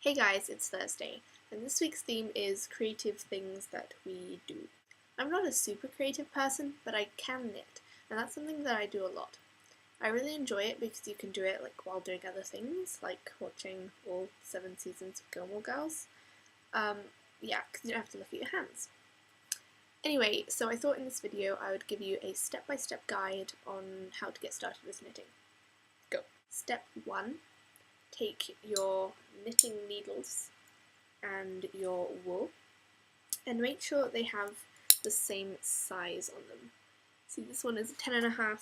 Hey guys, it's Thursday, and this week's theme is creative things that we do. I'm not a super creative person, but I can knit, and that's something that I do a lot. I really enjoy it because you can do it while doing other things, like watching all 7 seasons of Gilmore Girls. Yeah, because you don't have to look at your hands. Anyway, so I thought in this video I would give you a step-by-step guide on how to get started with knitting. Go! Step 1. Take your knitting needles and your wool and make sure they have the same size on them. See, this one is 10.5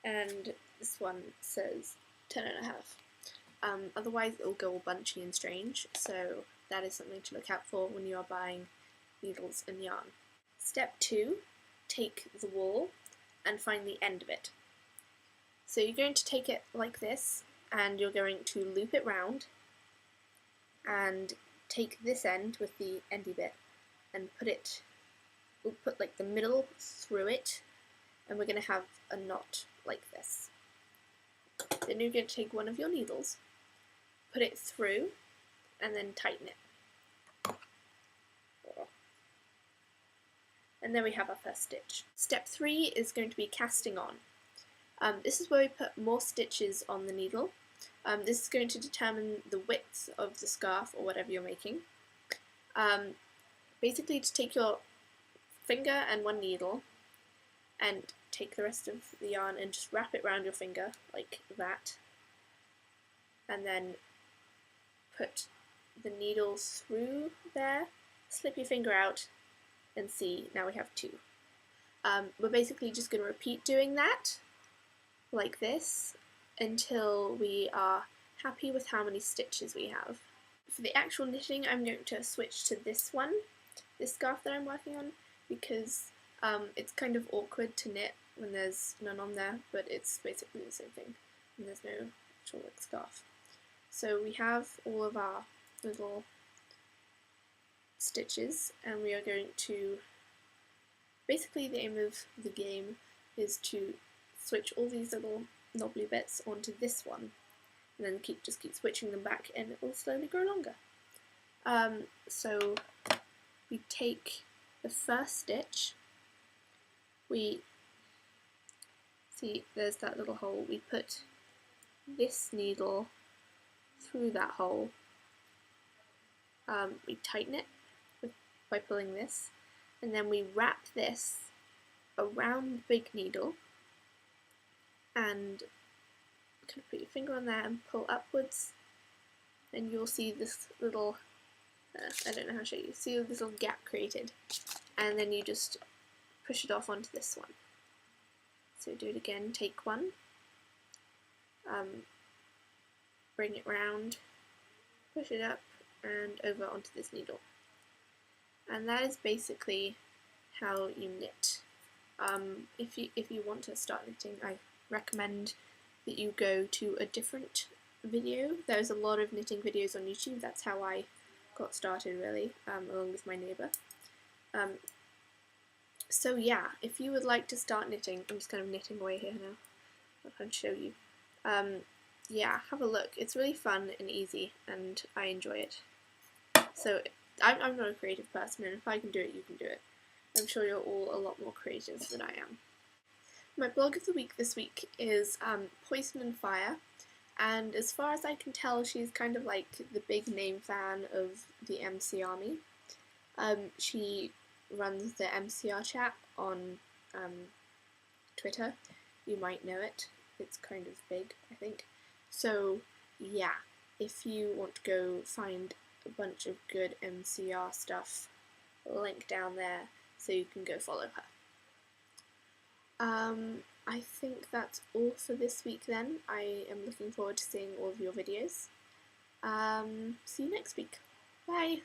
and this one says 10.5. Otherwise it will go all bunchy and strange, so that is something to look out for when you are buying needles and yarn. Step 2, take the wool and find the end of it. So you're going to take it like this, and you're going to loop it round and take this end with the endy bit and we'll put like the middle through it, and we're going to have a knot like this. Then you're going to take one of your needles, put it through, and then tighten it. And then we have our first stitch. Step 3 is going to be casting on. This is where we put more stitches on the needle. This is going to determine the width of the scarf or whatever you're making. Basically, to take your finger and one needle and take the rest of the yarn and just wrap it around your finger like that, and then put the needles through there, slip your finger out, and see, now we have 2. We're basically just going to repeat doing that like this until we are happy with how many stitches we have. For the actual knitting, I'm going to switch to this scarf that I'm working on, because it's kind of awkward to knit when there's none on there, but it's basically the same thing, and there's no actual scarf. So we have all of our little stitches, and we are going to, basically the aim of the game is to switch all these little knobbly bits onto this one, and then just keep switching them back, and it will slowly grow longer. So we take the first stitch, we see there's that little hole, we put this needle through that hole, we tighten it by pulling this, and then we wrap this around the big needle, and kind of put your finger on there and pull upwards, and you'll see this little, I don't know how to show you, see this little gap created, and then you just push it off onto this one. So do it again, take one, bring it round, push it up and over onto this needle. And that is basically how you knit. If you want to start knitting, I recommend that you go to a different video. There's a lot of knitting videos on YouTube. That's how I got started, really, along with my neighbour. So yeah, if you would like to start knitting, I'm just kind of knitting away here now, I'll try and show you. Yeah, have a look. It's really fun and easy, and I enjoy it. So I'm not a creative person, and if I can do it, you can do it. I'm sure you're all a lot more creative than I am. My blog of the week this week is Poison and Fire, and as far as I can tell, she's kind of like the big name fan of the MC Army. She runs the MCR chat on Twitter. You might know it. It's kind of big, I think. So yeah, if you want to go find a bunch of good MCR stuff, link down there so you can go follow her. I think that's all for this week then. I am looking forward to seeing all of your videos. See you next week. Bye!